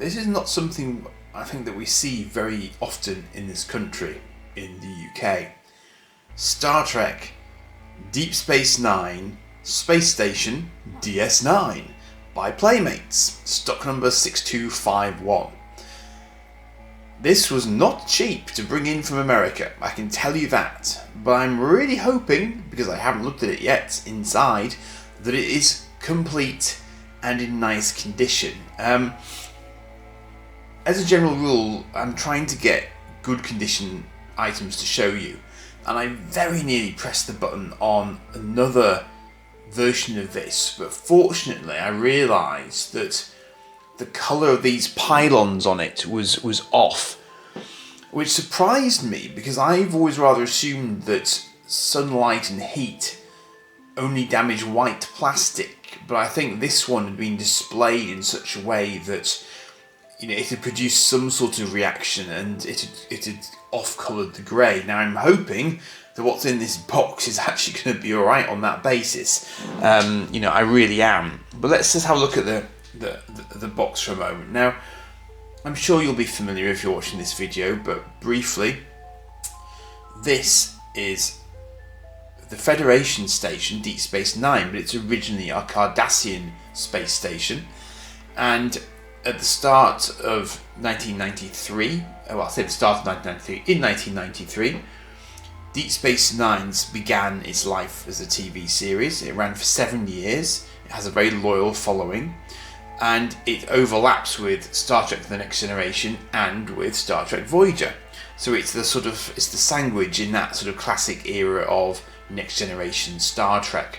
this is not something I think that we see very often in this country, in the UK. Star Trek Deep Space Nine Space Station DS9 by Playmates, stock number 6251. This was not cheap to bring in from America, I can tell you that, but I'm really hoping, because I haven't looked at it yet inside, that it is complete and in nice condition. As a general rule, I'm trying to get good condition items to show you, and I very nearly pressed the button on another version of this, but fortunately I realised that the colour of these pylons on it was off, which surprised me because I've always rather assumed that sunlight and heat only damage white plastic, but I think this one had been displayed in such a way that it had produced some sort of reaction and it had off-coloured the grey. Now I'm hoping that what's in this box is actually going to be alright on that basis. I really am. But let's just have a look at the box for a moment. Now, I'm sure you'll be familiar if you're watching this video, but briefly, this is the Federation station, Deep Space Nine, but it's originally a Cardassian space station. And at the start of 1993, I'll say the start of 1993, in 1993, Deep Space Nine began its life as a TV series. It ran for 7 years. It has a very loyal following, and it overlaps with Star Trek: The Next Generation and with Star Trek Voyager. So it's the sandwich in that sort of classic era of Next Generation Star Trek.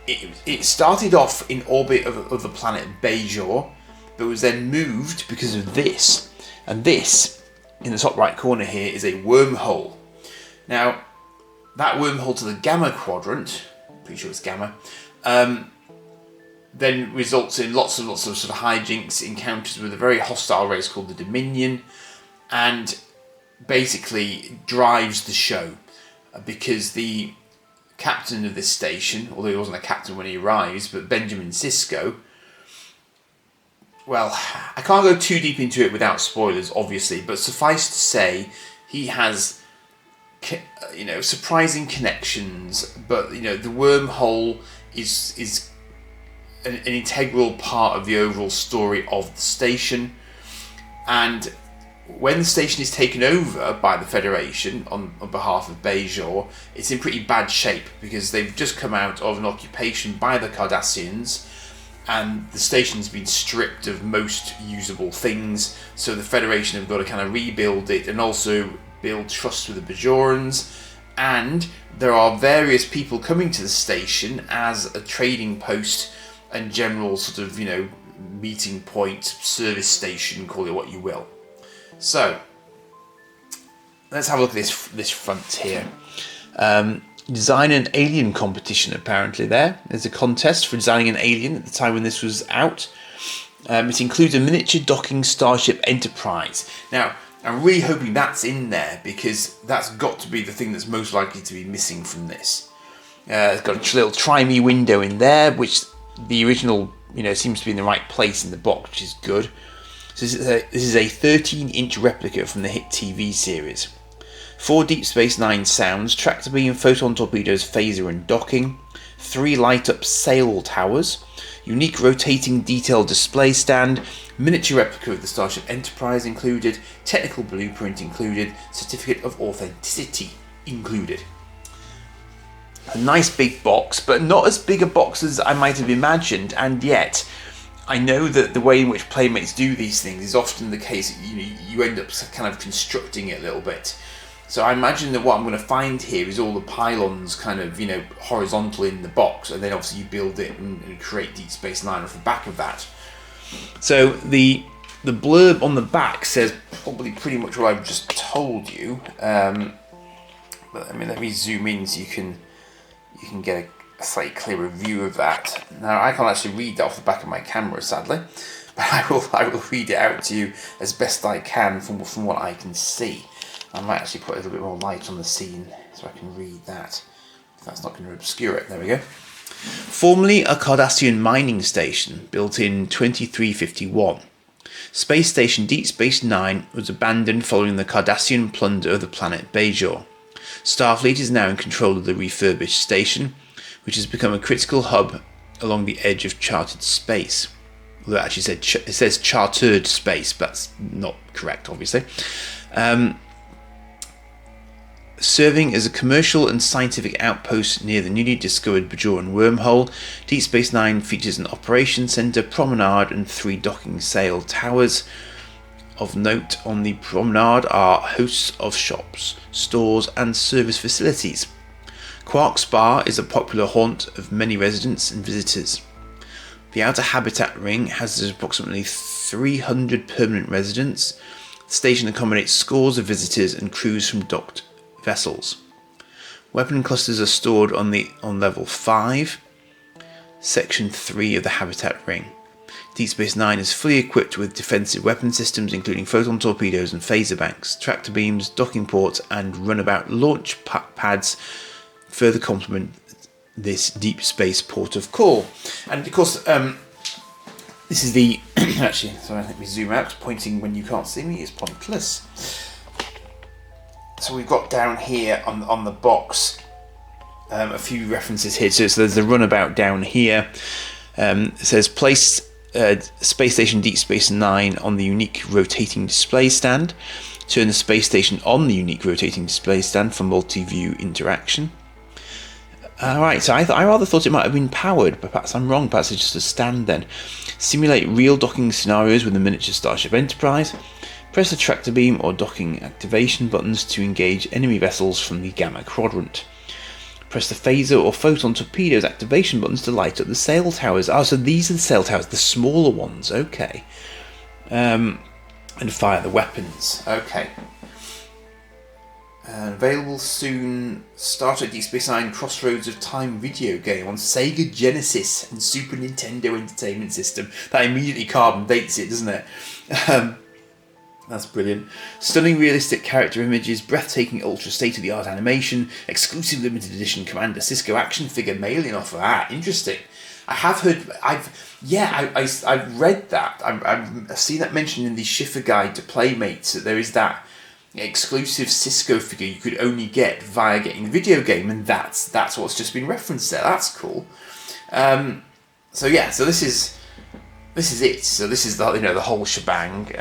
It started off in orbit of the planet Bajor, but was then moved because of this. And this, in the top right corner here, is a wormhole. Now, that wormhole to the Gamma Quadrant, pretty sure it's Gamma, then results in lots of sort of hijinks, encounters with a very hostile race called the Dominion, and basically drives the show, because the captain of this station, although he wasn't a captain when he arrives, but Benjamin Sisko, well, I can't go too deep into it without spoilers, obviously, but suffice to say, he has, surprising connections, but, the wormhole is an integral part of the overall story of the station, and when the station is taken over by the Federation on behalf of Bajor, it's in pretty bad shape because they've just come out of an occupation by the Cardassians, and the station's been stripped of most usable things, so the Federation have got to kind of rebuild it and also build trust with the Bajorans, and there are various people coming to the station as a trading post and general sort of, meeting point, service station, call it what you will. So, let's have a look at this front here. Design an alien competition, apparently there. There's a contest for designing an alien at the time when this was out. It includes a miniature docking Starship Enterprise. Now, I'm really hoping that's in there, because that's got to be the thing that's most likely to be missing from this. It's got a little try-me window in there, which the original, seems to be in the right place in the box, which is good. So this is a 13-inch replica from the hit TV series. 4 Deep Space Nine sounds, tractor beam, photon torpedoes, phaser and docking. 3 light-up sail towers. Unique rotating detail display stand. Miniature replica of the Starship Enterprise included. Technical blueprint included. Certificate of authenticity included. A nice big box, but not as big a box as I might have imagined, and yet I know that the way in which Playmates do these things is often the case. You end up kind of constructing it a little bit. So I imagine that what I'm going to find here is all the pylons kind of, horizontal in the box, and then obviously you build it and create Deep Space Nine off the back of that. So the blurb on the back says probably pretty much what I've just told you. But let me zoom in so you can get a slightly clearer view of that. Now, I can't actually read that off the back of my camera, sadly, but I will read it out to you as best I can from what I can see. I might actually put a little bit more light on the scene so I can read that. If that's not going to obscure it. There we go. Formerly a Cardassian mining station built in 2351, Space Station Deep Space Nine was abandoned following the Cardassian plunder of the planet Bajor. Starfleet is now in control of the refurbished station, which has become a critical hub along the edge of charted space. Although it actually it says chartered space, but that's not correct, obviously. Serving as a commercial and scientific outpost near the newly discovered Bajoran wormhole, Deep Space Nine features an operations centre, promenade, and 3 docking sail towers. Of note on the promenade are hosts of shops, stores, and service facilities. Quark's Bar is a popular haunt of many residents and visitors. The outer habitat ring has approximately 300 permanent residents. The station accommodates scores of visitors and crews from docked vessels. Weapon clusters are stored on level 5, section 3 of the habitat ring. Deep Space Nine is fully equipped with defensive weapon systems including photon torpedoes and phaser banks, tractor beams, docking ports, and runabout launch pads further complement this deep space port of call. And of course, this is the actually. Sorry, let me zoom out. Pointing when you can't see me is pointless. So we've got down here on the box a few references here. So there's the runabout down here. It says place Space Station Deep Space Nine on the unique rotating display stand. Turn the space station on the unique rotating display stand for multi-view interaction. Alright, so I rather thought it might have been powered, but perhaps I'm wrong. Perhaps it's just a stand then. Simulate real docking scenarios with the miniature Starship Enterprise. Press the tractor beam or docking activation buttons to engage enemy vessels from the Gamma Quadrant. Press the phaser or photon torpedoes activation buttons to light up the sail towers. Oh, so these are the sail towers, the smaller ones, okay. And fire the weapons, okay. Available soon, Star Trek Deep Space Nine Crossroads of Time video game on Sega Genesis and Super Nintendo Entertainment System. That immediately carbon dates it, doesn't it? That's brilliant. Stunning realistic character images, breathtaking ultra state-of-the-art animation, exclusive limited edition Commander Sisko action figure mailing offer. Interesting. I have heard, I've read that. I've seen that mentioned in the Schiffer Guide to Playmates, that there is that exclusive Sisko figure you could only get via getting the video game, and that's what's just been referenced there. That's cool. So this is it. So this is the whole shebang.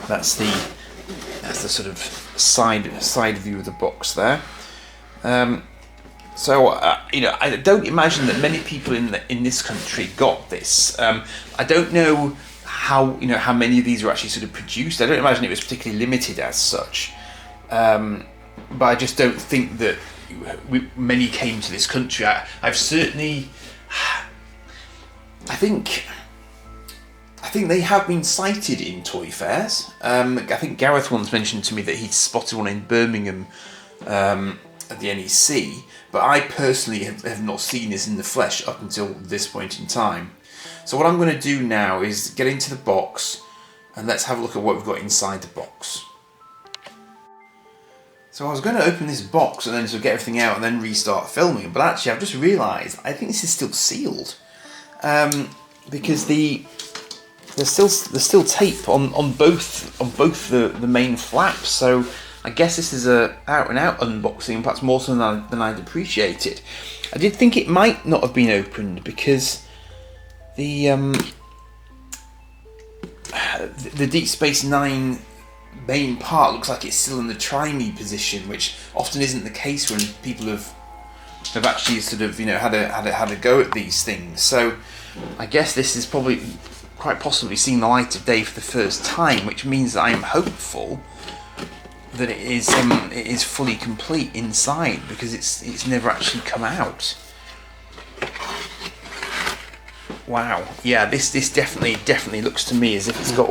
That's the sort of side view of the box there. I don't imagine that many people in this country got this. I don't know how many of these were actually sort of produced. I don't imagine it was particularly limited as such. But I just don't think that many came to this country. I think they have been sighted in toy fairs. I think Gareth once mentioned to me that he'd spotted one in Birmingham at the NEC, but I personally have not seen this in the flesh up until this point in time. So what I'm going to do now is get into the box and let's have a look at what we've got inside the box. So I was going to open this box and then sort of get everything out and then restart filming, but actually I've just realised I think this is still sealed, because there's still tape on both the main flaps. So I guess this is a out and out unboxing, perhaps more so than I'd appreciated. I did think it might not have been opened because the Deep Space Nine main part looks like it's still in the try-me position, which often isn't the case when people have actually sort of had a go at these things. So I guess this is probably quite possibly seen the light of day for the first time, which means that I am hopeful that it is fully complete inside, because it's never actually come out. Wow, yeah, this definitely looks to me as if it's got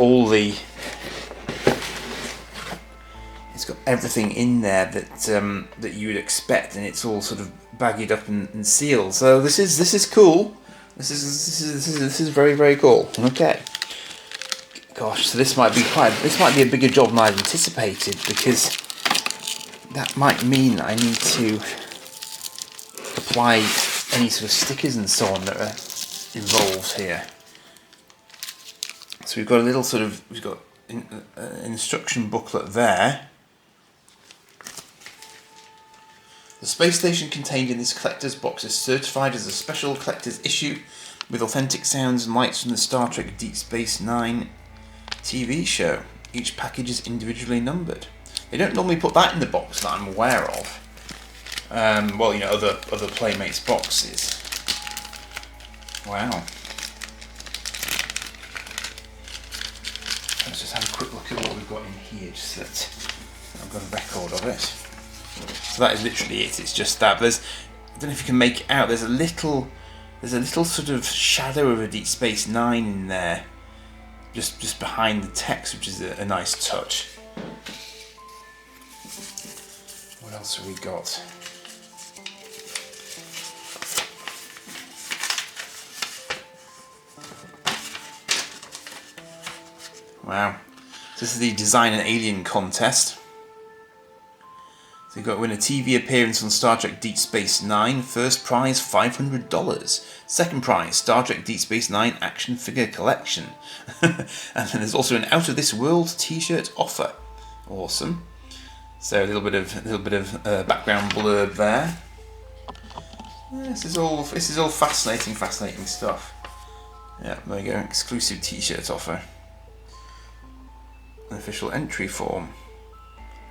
it's got everything in there that you would expect, and it's all sort of bagged up and sealed. So this is cool. This is very, very cool. Okay. Gosh, so this might be a bigger job than I'd anticipated, because that might mean that I need to apply any sort of stickers and so on that are involved here. So we've got a little sort of, we've got an instruction booklet there. The space station contained in this collector's box is certified as a special collector's issue with authentic sounds and lights from the Star Trek Deep Space Nine TV show. Each package is individually numbered. They don't normally put that in the box that I'm aware of. Well, you know, other Playmates boxes. Wow. Let's just have a quick look at what we've got in here, just so that I've got a record of it. So that is literally it. It's just that. There's, I don't know if you can make it out. There's a little sort of shadow of a Deep Space Nine in there, just behind the text, which is a nice touch. What else have we got? Wow. So this is the Design an Alien contest. So you've got to win a TV appearance on Star Trek Deep Space Nine. First prize, $500. Second prize, Star Trek Deep Space Nine action figure collection. And then there's also an Out of This World t-shirt offer. Awesome. So a little bit of background blurb there. This is all fascinating stuff. Yeah, there you go. Exclusive t-shirt offer. An official entry form.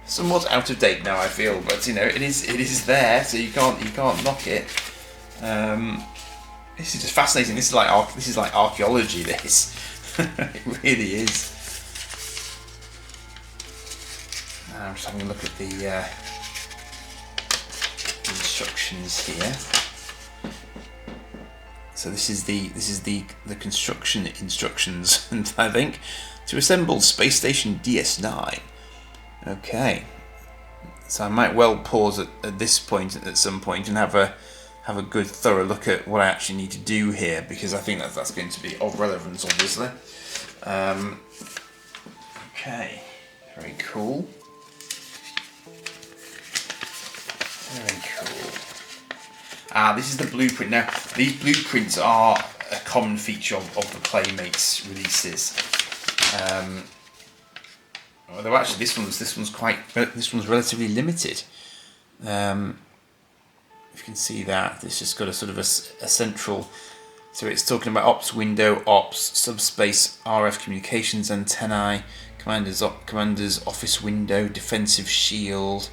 Somewhat out of date now, I feel, but you know, it is there, so you can't knock it. This is just fascinating. This is like archaeology. This it really is. I'm just having a look at the instructions here. So this is the construction instructions, and I think to assemble Space Station DS9. Okay, so I might well pause at this point at some point and have a good thorough look at what I actually need to do here, because I think that's going to be of relevance, obviously. Okay, very cool. Very cool. This is the blueprint. Now, these blueprints are a common feature of the Playmates releases. Although actually this one's relatively limited. If you can see that, it's just got a sort of a central. So it's talking about ops window, ops, subspace, RF communications antennae, commander's office window, defensive shield,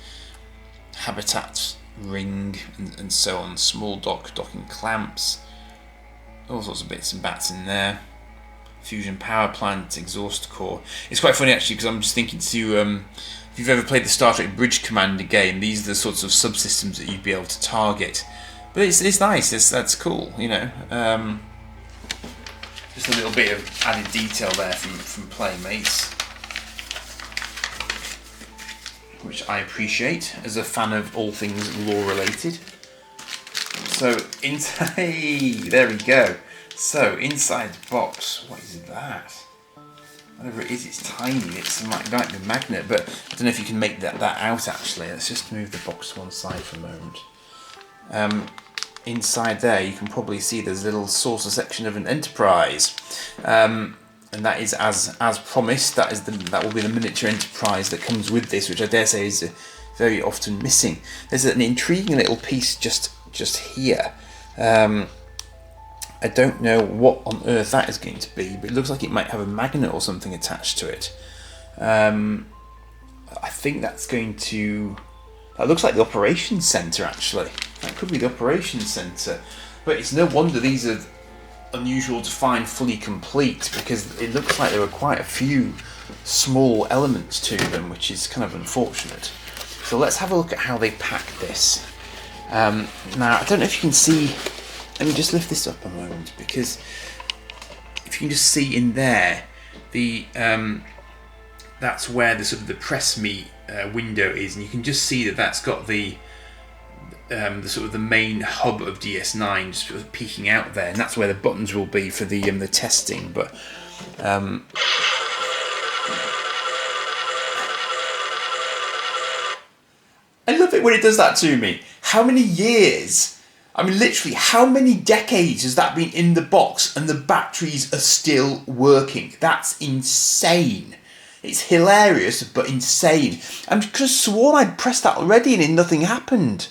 habitat ring, and so on. Small docking clamps, all sorts of bits and bats in there. Fusion power plant, exhaust core. It's quite funny actually, because I'm just thinking to if you've ever played the Star Trek Bridge Commander game, these are the sorts of subsystems that you'd be able to target. But it's nice. That's cool, you know. Just a little bit of added detail there from Playmates, which I appreciate as a fan of all things lore related. So there we go. So inside the box, what is that? Whatever it is, it's tiny. It's like a magnet, but I don't know if you can make that out actually. Let's just move the box to one side for a moment. Inside there, you can probably see there's a little saucer section of an Enterprise, and that is as promised. That will be the miniature Enterprise that comes with this, which I dare say is very often missing. There's an intriguing little piece just here. I don't know what on earth that is going to be, but it looks like it might have a magnet or something attached to it. I think that's going to. That looks like the operations centre actually. That could be the operations centre, but it's no wonder these are unusual to find fully complete, because it looks like there are quite a few small elements to them, which is kind of unfortunate. So let's have a look at how they pack this. Now I don't know if you can see. Let me just lift this up a moment, because if you can just see in there, that's where the sort of the press me window is, and you can just see that's got the sort of the main hub of DS9 just sort of peeking out there, and that's where the buttons will be for the testing. But I love it when it does that to me. How many years I mean, literally, how many decades has that been in the box and the batteries are still working? That's insane. It's hilarious, but insane. I'm just sworn I'd pressed that already and nothing happened.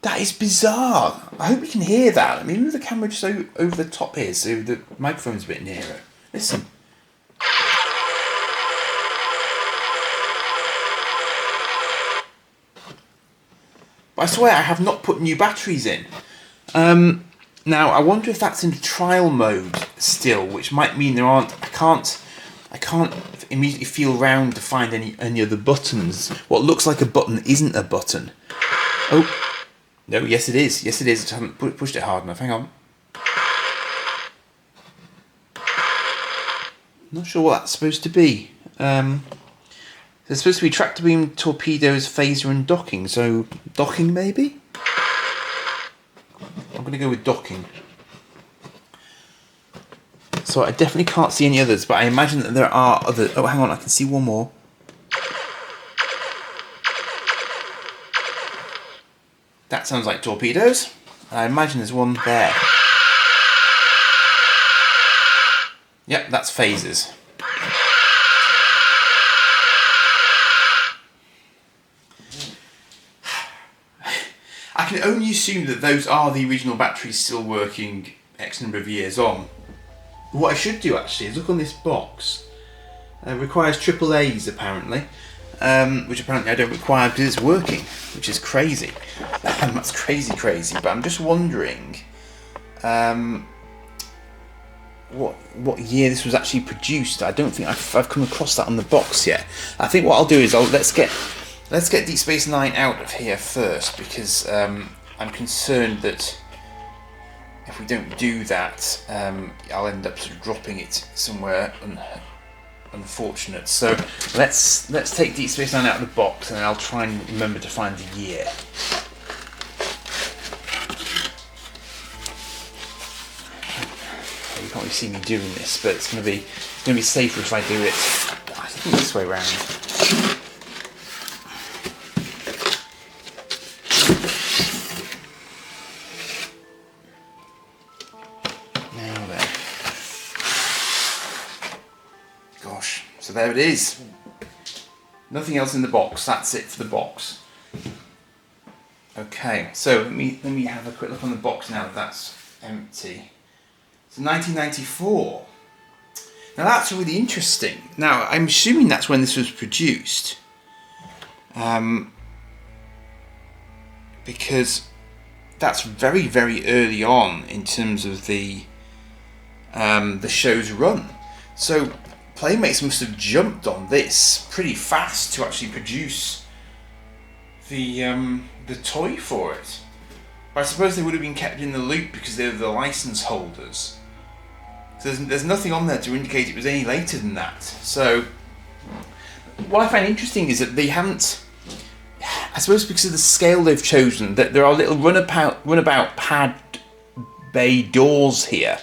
That is bizarre. I hope you can hear that. Let me move the camera just over the top here so the microphone's a bit nearer. Listen. But I swear I have not put new batteries in. Now I wonder if that's in trial mode still, which might mean there aren't. I can't immediately feel around to find any other buttons. What looks like a button isn't a button. Oh, no, yes it is. Yes it is. I haven't pushed it hard enough. Hang on. Not sure what that's supposed to be. There's supposed to be tractor beam, torpedoes, phaser and docking. So, docking maybe? I'm going to go with docking. So I definitely can't see any others, but I imagine that there are other... Oh, hang on, I can see one more. That sounds like torpedoes. I imagine there's one there. Yep, that's phasers. I can only assume that those are the original batteries still working X number of years on. What I should do actually is look on this box. It requires AAAs apparently, which apparently I don't require because it's working, which is crazy. That's crazy, but I'm just wondering what year this was actually produced. I don't think I've come across that on the box yet. I think what I'll do is let's get Deep Space Nine out of here first, because I'm concerned that if we don't do that, I'll end up sort of dropping it somewhere unfortunate. So let's take Deep Space Nine out of the box, and I'll try and remember to find the year. You can't really see me doing this, but it's going to be safer if I do it. I think this way round. So there it is. Nothing else in the box. That's it for the box. Okay, so let me have a quick look on the box now that that's empty. So 1994. Now that's really interesting. Now I'm assuming that's when this was produced, because that's very, very early on in terms of the show's run. So Playmates must have jumped on this pretty fast to actually produce the toy for it. But I suppose they would have been kept in the loop because they were the license holders. So there's nothing on there to indicate it was any later than that. So what I find interesting is that they haven't, I suppose because of the scale they've chosen, that there are little runabout pad bay doors here.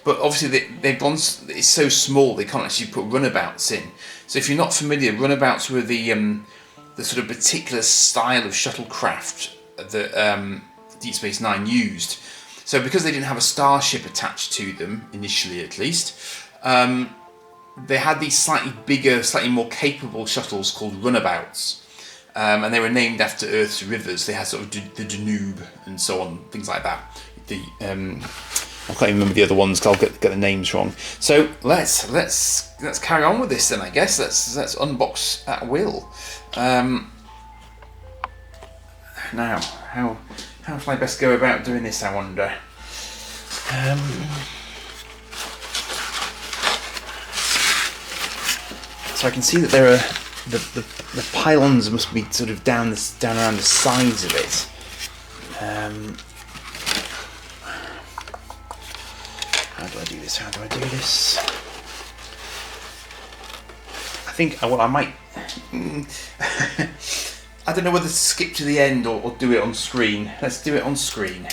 But obviously they've gone, it's so small they can't actually put runabouts in. So if you're not familiar, runabouts were the sort of particular style of shuttlecraft that Deep Space Nine used. So because they didn't have a starship attached to them, initially at least, they had these slightly bigger, slightly more capable shuttles called runabouts. And they were named after Earth's rivers. They had sort of the Danube and so on, things like that. I can't even remember the other ones because I'll get the names wrong. So let's carry on with this then. I guess let's unbox at will. Now, how shall I best go about doing this? I wonder. So I can see that there are the pylons must be sort of down around the sides of it. How do I do this? I think what I might... I don't know whether to skip to the end or do it on screen. Let's do it on screen.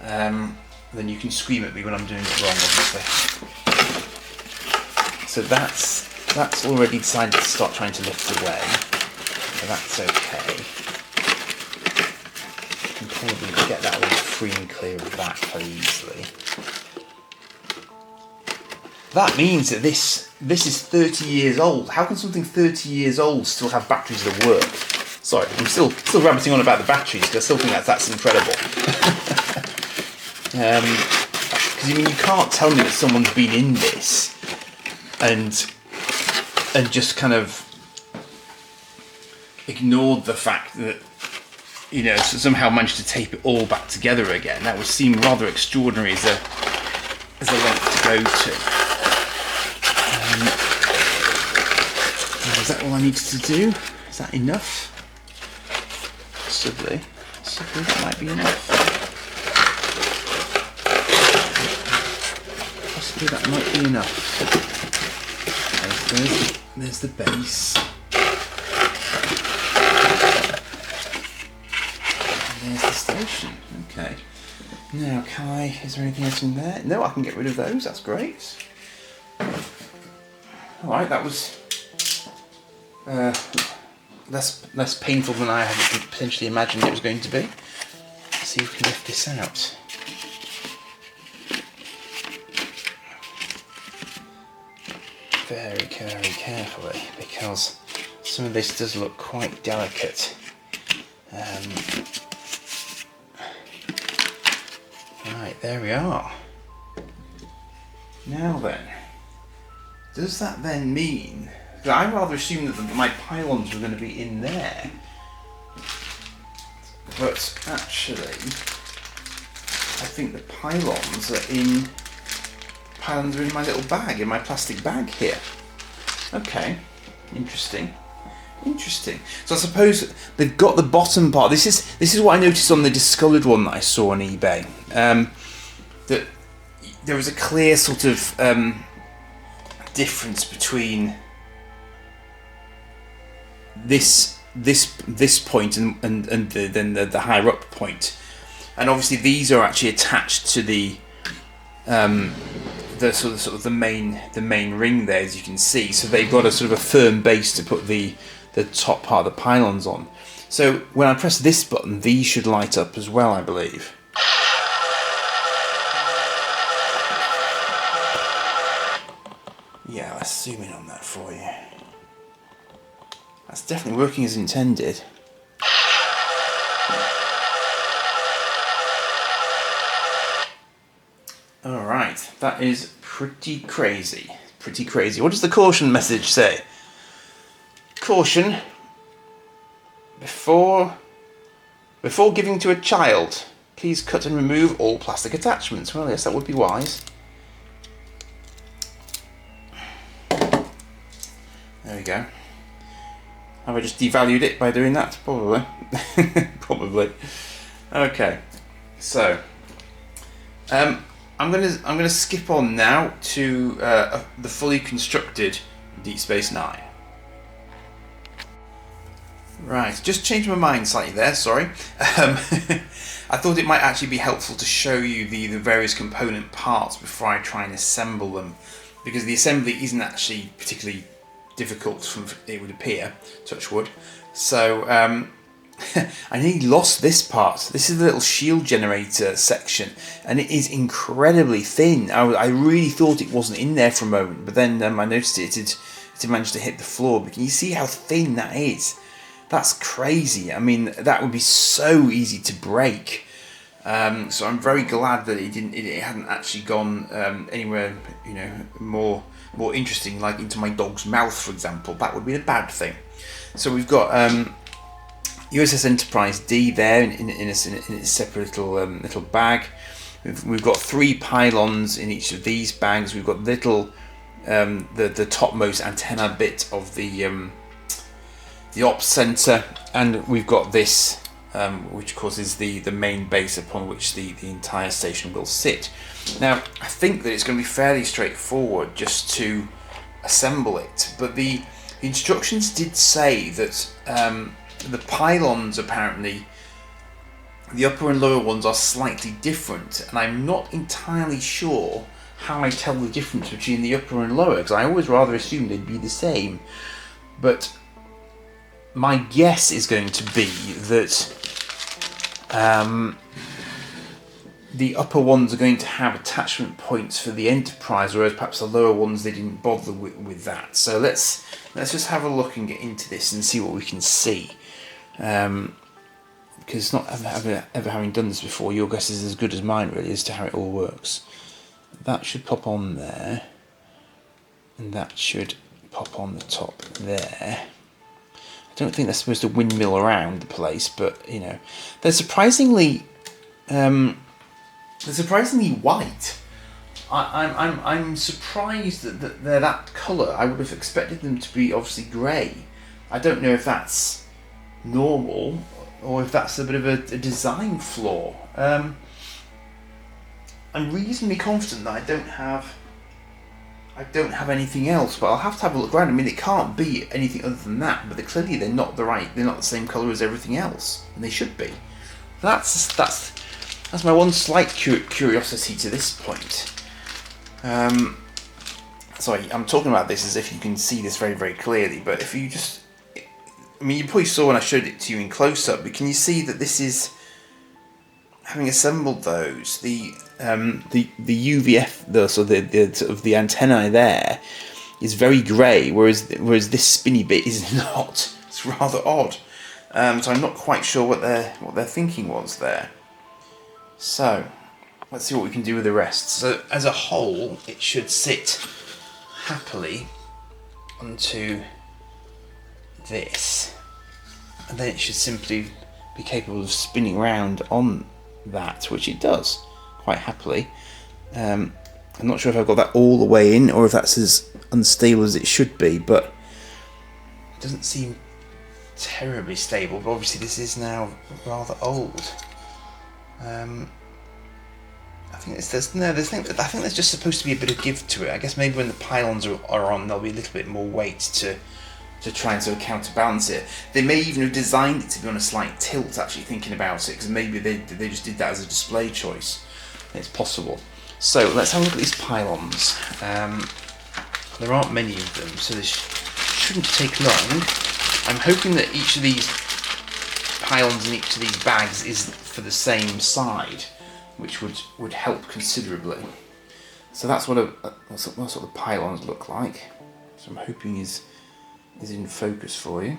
Then you can scream at me when I'm doing it wrong, obviously. So that's already decided to start trying to lift away. So that's okay. can probably get that one free and clear of that very easily. That means that this is 30 years old. How can something 30 years old still have batteries that work? Sorry, I'm still rabbiting on about the batteries because I still think that's incredible. Because I mean, you can't tell me that someone's been in this and just kind of ignored the fact that, you know, somehow managed to tape it all back together again. That would seem rather extraordinary as a length to go to. Is that all I needed to do? Is that enough? Possibly that might be enough. Possibly that might be enough. There's the base. And there's the station. Okay. Now, is there anything else in there? No, I can get rid of those. That's great. Alright, that was less painful than I had potentially imagined it was going to be. Let's see if we can lift this out. Very, very carefully, because some of this does look quite delicate. Right, there we are. Now then, does that then mean... I rather assumed that my pylons were going to be in there. But actually, I think the pylons are in my little bag, in my plastic bag here. Okay, interesting. So I suppose they've got the bottom part. This is what I noticed on the discoloured one that I saw on eBay. That there was a clear sort of difference between this point and then the higher up point, and obviously these are actually attached to the sort of the main ring there, as you can see. So they've got a sort of a firm base to put the top part of the pylons on. So when I press this button, these should light up as well, I believe. Yeah, let's zoom in on that for you. That's definitely working as intended. Alright, that is pretty crazy. What does the caution message say? Caution. Before giving to a child, please cut and remove all plastic attachments. Well, yes, that would be wise. There we go. Have I just devalued it by doing that? Probably. Probably. Okay. So, I'm gonna skip on now to the fully constructed Deep Space Nine. Right, just changed my mind slightly there. Sorry. I thought it might actually be helpful to show you the various component parts before I try and assemble them, because the assembly isn't actually particularly difficult from it would appear, touch wood. So I nearly lost this part. This is the little shield generator section, and it is incredibly thin. I really thought it wasn't in there for a moment, but then I noticed it had managed to hit the floor. But can you see how thin that is? That's crazy. I mean, that would be so easy to break. So I'm very glad that it hadn't actually gone anywhere, you know, more interesting, like into my dog's mouth, for example. That would be a bad thing. So we've got USS Enterprise D there in a separate little bag. We've got 3 pylons in each of these bags. We've got little the topmost antenna bit of the ops center, and we've got this, which of course is the main base upon which the entire station will sit. Now, I think that it's going to be fairly straightforward just to assemble it, but the instructions did say that the pylons, apparently, the upper and lower ones are slightly different, and I'm not entirely sure how I tell the difference between the upper and lower, because I always rather assumed they'd be the same. But my guess is going to be that the upper ones are going to have attachment points for the Enterprise, whereas perhaps the lower ones they didn't bother with that. So let's just have a look and get into this and see what we can see. Because not ever having done this before, your guess is as good as mine really as to how it all works. That should pop on there, and that should pop on the top there. I don't think they're supposed to windmill around the place, but you know, they're surprisingly white. I'm surprised that they're that colour. I would have expected them to be obviously grey. I don't know if that's normal or if that's a bit of a design flaw. I'm reasonably confident that I don't have anything else, but I'll have to have a look around. I mean, it can't be anything other than that, but clearly they're not the same colour as everything else, and they should be. That's my one slight curiosity to this point. Sorry, I'm talking about this as if you can see this very, very clearly, but if you just... I mean, you probably saw when I showed it to you in close-up, but can you see that this is... Having assembled those, the UVF, the sort of the antennae there, is very grey, whereas this spinny bit is not. It's rather odd. So I'm not quite sure what their thinking was there. So let's see what we can do with the rest. So as a whole, it should sit happily onto this, and then it should simply be capable of spinning around on that, which it does quite happily. I'm not sure if I've got that all the way in or if that's as unstable as it should be, but it doesn't seem terribly stable. But obviously this is now rather old. I think there's just supposed to be a bit of give to it. I guess maybe when the pylons are on, there'll be a little bit more weight to try and sort of counterbalance it. They may even have designed it to be on a slight tilt, actually, thinking about it, because maybe they just did that as a display choice. It's possible. So let's have a look at these pylons. There aren't many of them, so this shouldn't take long. I'm hoping that each of these pylons in each of these bags is for the same side, which would help considerably. So that's what the pylons look like. So I'm hoping is in focus for you.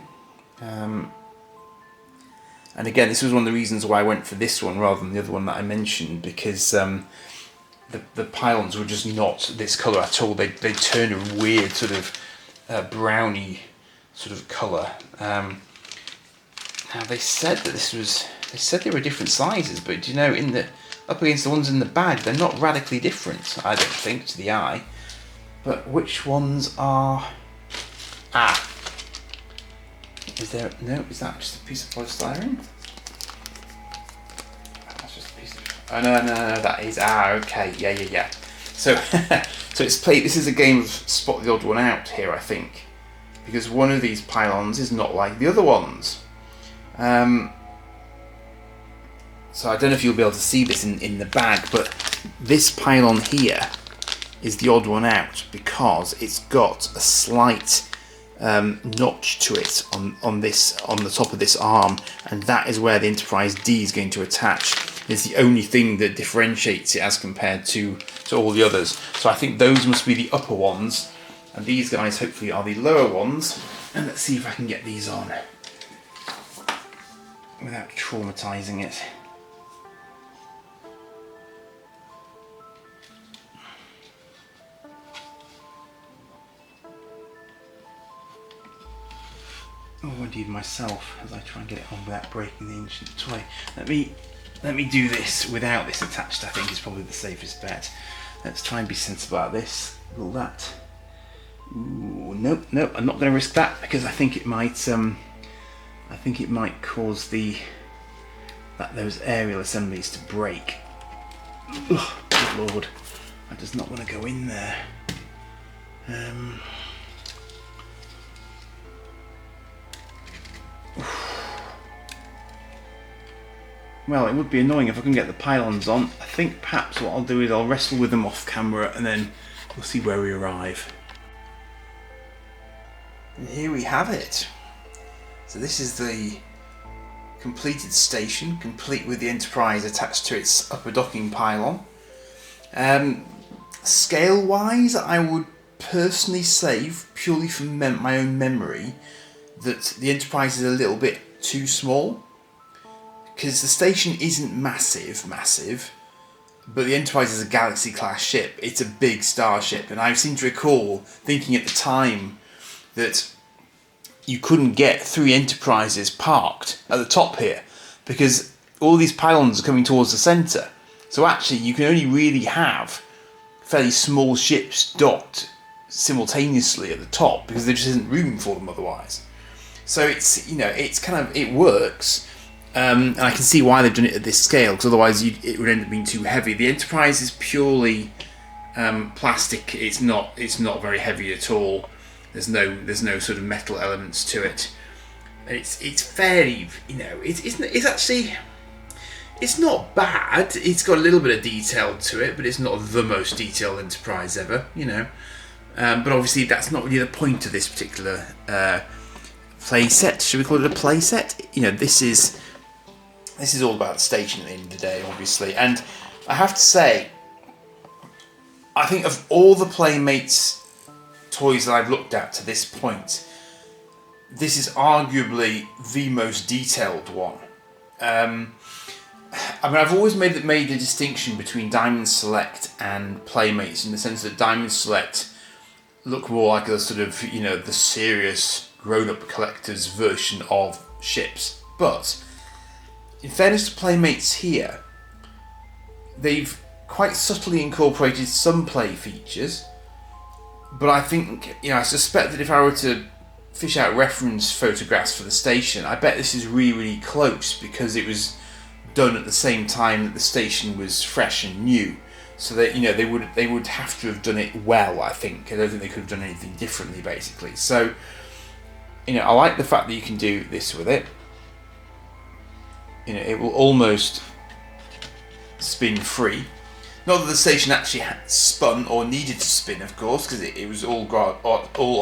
And again, this was one of the reasons why I went for this one rather than the other one that I mentioned, because the pylons were just not this colour at all. They turned a weird sort of browny sort of colour. Now they said that they were different sizes, but do you know, up against the ones in the bag, they're not radically different, I don't think, to the eye. But which ones are... Is that just a piece of polystyrene? That's just a piece of... Oh, no, that is... okay, yeah. So, this is a game of spot the odd one out here, I think. Because one of these pylons is not like the other ones. So I don't know if you'll be able to see this in the bag, but this pylon here is the odd one out because it's got a slight notch to it on the top of this arm, and that is where the Enterprise D is going to attach. It's the only thing that differentiates it as compared to all the others. So I think those must be the upper ones, and these guys hopefully are the lower ones. And let's see if I can get these on without traumatizing it. Oh, indeed, myself, as I try and get it on without breaking the ancient toy. Let me do this without this attached. I think is probably the safest bet. Let's try and be sensible about this. Will that? Ooh, nope. I'm not going to risk that because I think it might. I think it might cause those aerial assemblies to break. Ugh, good lord, that does not want to go in there. Well, it would be annoying if I can get the pylons on. I think perhaps what I'll do is I'll wrestle with them off camera and then we'll see where we arrive. And here we have it. So this is the completed station, complete with the Enterprise attached to its upper docking pylon. Scale-wise, I would personally say, purely from my own memory, that the Enterprise is a little bit too small, because the station isn't massive, but the Enterprise is a Galaxy-class ship. It's a big starship, and I seem to recall thinking at the time that you couldn't get 3 Enterprises parked at the top here, because all these pylons are coming towards the centre. So actually, you can only really have fairly small ships docked simultaneously at the top, because there just isn't room for them otherwise. So it's, you know, it's kind of, it works, and I can see why they've done it at this scale, because otherwise it would end up being too heavy. The Enterprise is purely plastic. It's not very heavy at all. There's no sort of metal elements to it. It's fairly, you know, it's actually, it's not bad. It's got a little bit of detail to it, but it's not the most detailed Enterprise ever, you know. But obviously that's not really the point of this particular play set. Should we call it a play set? You know, this is all about the station at the end of the day, obviously. And I have to say, I think of all the Playmates toys that I've looked at to this point, this is arguably the most detailed one. I mean, I've always made a distinction between Diamond Select and Playmates, in the sense that Diamond Select look more like a sort of, you know, the serious grown-up collector's version of ships. But in fairness to Playmates here, they've quite subtly incorporated some play features. But I think, you know, I suspect that if I were to fish out reference photographs for the station, I bet this is really, really close, because it was done at the same time that the station was fresh and new. So that, you know, they would have to have done it well, I think. I don't think they could have done anything differently, basically. So, you know, I like the fact that you can do this with it. You know, it will almost spin free. Not that the station actually spun or needed to spin, of course, because it was all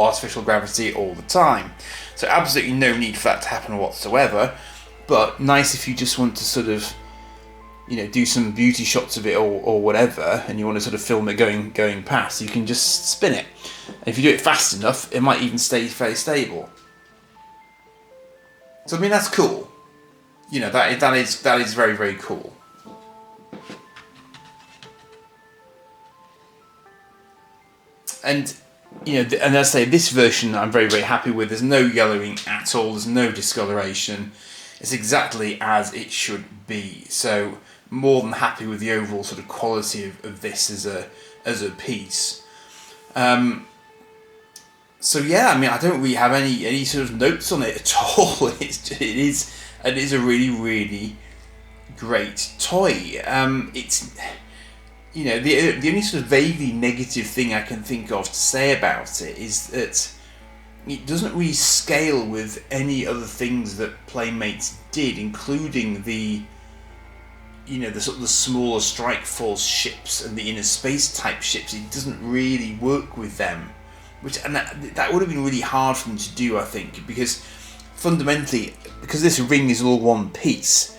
artificial gravity all the time. So absolutely no need for that to happen whatsoever. But nice if you just want to sort of, you know, do some beauty shots of it or whatever, and you want to sort of film it going past, you can just spin it. And if you do it fast enough, it might even stay fairly stable. So I mean, that's cool. You know, that is very, very cool. And, you know, and as I say, this version I'm very, very happy with. There's no yellowing at all. There's no discoloration. It's exactly as it should be. So more than happy with the overall sort of quality of this as a piece. So yeah, I mean, I don't really have any sort of notes on it at all. It is a really, really great toy. It's, you know, the only sort of vaguely negative thing I can think of to say about it is that it doesn't really scale with any other things that Playmates did, including the, you know, the sort of the smaller strike force ships and the inner space type ships. It doesn't really work with them, and that would have been really hard for them to do, I think, because fundamentally, because this ring is all one piece,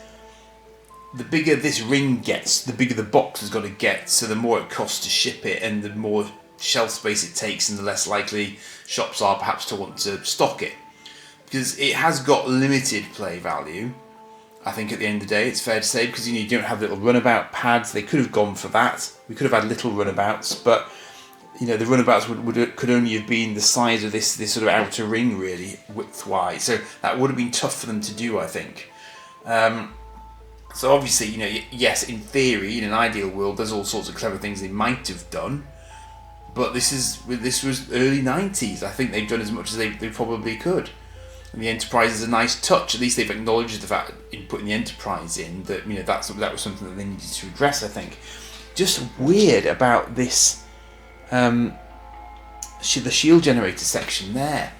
the bigger this ring gets, the bigger the box has got to get, so the more it costs to ship it, and the more shelf space it takes, and the less likely shops are perhaps to want to stock it. Because it has got limited play value, I think, at the end of the day, it's fair to say, because, you know, you don't have little runabout pads. They could have gone for that. We could have had little runabouts, but, you know, the runabouts could only have been the size of this sort of outer ring, really, width-wise. So that would have been tough for them to do, I think. So obviously, you know, yes, in theory, in an ideal world, there's all sorts of clever things they might have done. But this was early 90s. I think they've done as much as they probably could. And the Enterprise is a nice touch. At least they've acknowledged the fact in putting the Enterprise in that, you know, that was something that they needed to address, I think. Just weird about this, the shield generator section there.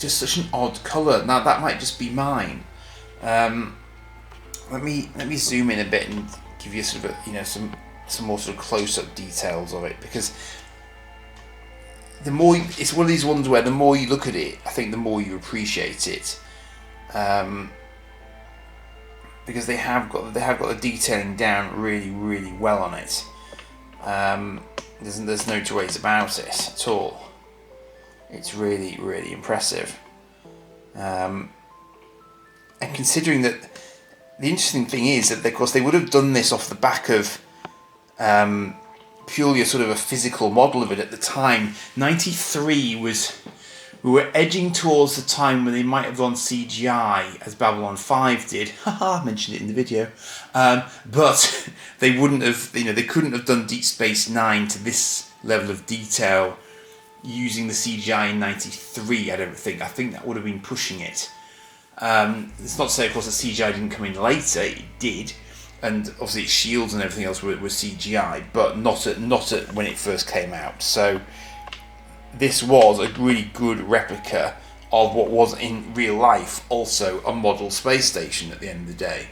Just such an odd colour. Now that might just be mine. Let me zoom in a bit and give you sort of you know, some more sort of close-up details of it, because the more it's one of these ones where the more you look at it, I think the more you appreciate it. because they have got the detailing down really well on it. There's no two ways about it at all. It's really impressive. And considering that, the interesting thing is that, of course, they would have done this off the back of purely a sort of a physical model of it at the time. 93 was, we were edging towards the time when they might have gone CGI, as Babylon 5 did. Haha, I mentioned it in the video. But they wouldn't have, they couldn't have done Deep Space Nine to this level of detail using the CGI in 93, I don't think. I think that would have been pushing it. It's not to say, of course, that CGI didn't come in later. It did, and obviously its shields and everything else were CGI, but not at when it first came out. So this was a really good replica of what was in real life also a model space station at the end of the day.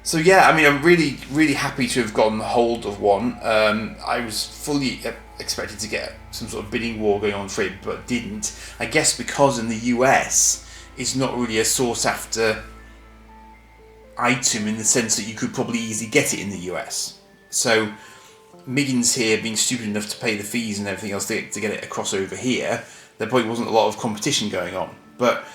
So yeah, I mean, I'm really happy to have gotten hold of one. I was fully expected to get some sort of bidding war going on for it, but didn't. I guess because in the US, it's not really a sought after item in the sense that you could probably easily get it in the US. So Miggins here being stupid enough to pay the fees and everything else to get it across over here, there probably wasn't a lot of competition going on. But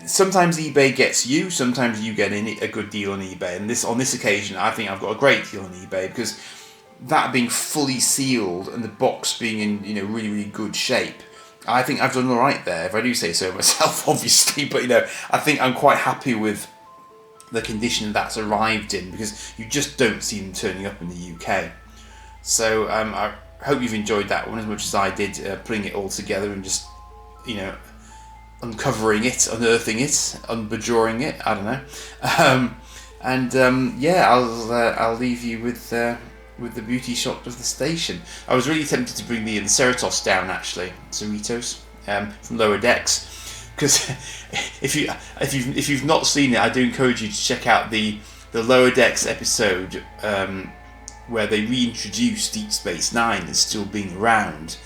sometimes eBay gets you, sometimes you get a good deal on eBay. And on this occasion, I think I've got a great deal on eBay, because that being fully sealed and the box being in really good shape, I think I've done all right there, if I do say so myself, obviously. But I think I'm quite happy with the condition that's arrived in, because you just don't see them turning up in the UK. So I hope you've enjoyed that one as much as I did, putting it all together and just uncovering it, unearthing it, unbejoring it. I don't know. Yeah, I'll leave you with the beauty shot of the station. I was really tempted to bring the Cerritos down, actually, Cerritos, from Lower Decks, because if you've not seen it, I do encourage you to check out the Lower Decks episode where they reintroduce Deep Space Nine as still being around.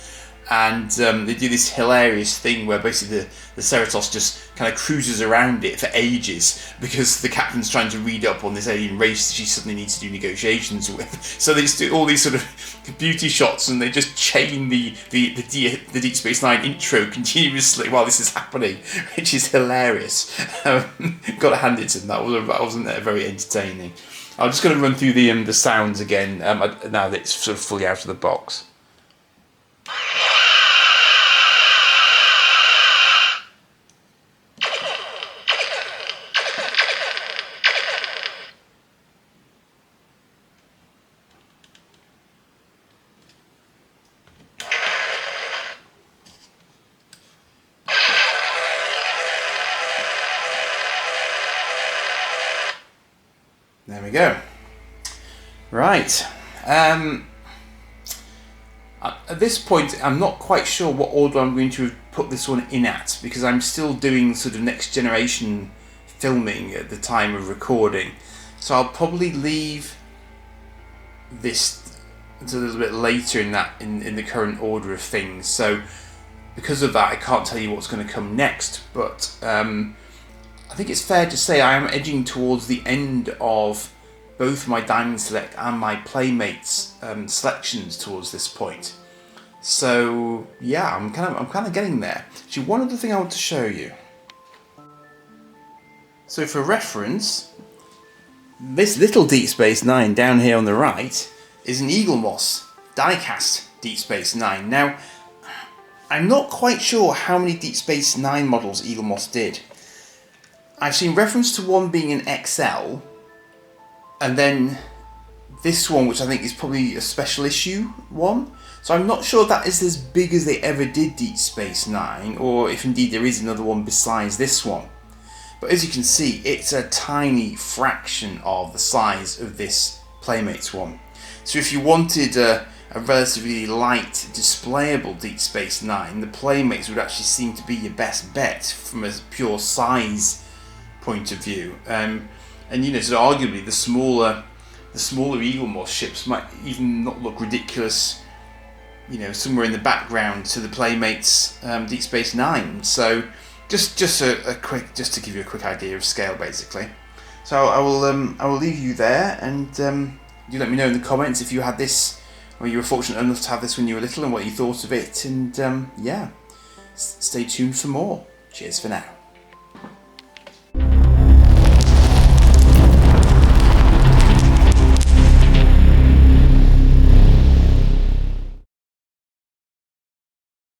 And they do this hilarious thing where basically the Cerritos just kind of cruises around it for ages, because the captain's trying to read up on this alien race that she suddenly needs to do negotiations with. So they just do all these sort of beauty shots, and they just chain the Deep Space Nine intro continuously while this is happening, which is hilarious. Got to hand it to them. That wasn't very entertaining. I'm just going to run through the sounds again now that it's sort of fully out of the box. There we go. Right. At this point, I'm not quite sure what order I'm going to put this one in at, because I'm still doing sort of next generation filming at the time of recording. So I'll probably leave this until a little bit later in the current order of things. So because of that, I can't tell you what's going to come next, but I think it's fair to say I am edging towards the end of both my Diamond Select and my Playmates selections towards this point. So yeah, I'm kind of getting there. Actually, one other thing I want to show you. So for reference, this little Deep Space Nine down here on the right is an Eagle Moss diecast Deep Space Nine. Now, I'm not quite sure how many Deep Space Nine models Eagle Moss did. I've seen reference to one being an XL, and then this one, which I think is probably a special issue one. So I'm not sure that is as big as they ever did Deep Space Nine, or if indeed there is another one besides this one. But as you can see, it's a tiny fraction of the size of this Playmates one. So if you wanted a relatively light, displayable Deep Space Nine, the Playmates would actually seem to be your best bet from a pure size point of view. And so arguably the smaller Eagle Moss ships might even not look ridiculous, somewhere in the background to the Playmates Deep Space Nine. So just a quick, just to give you a quick idea of scale, basically. So I will leave you there, and do let me know in the comments if you had this, or you were fortunate enough to have this when you were little, and what you thought of it. And yeah, stay tuned for more. Cheers for now.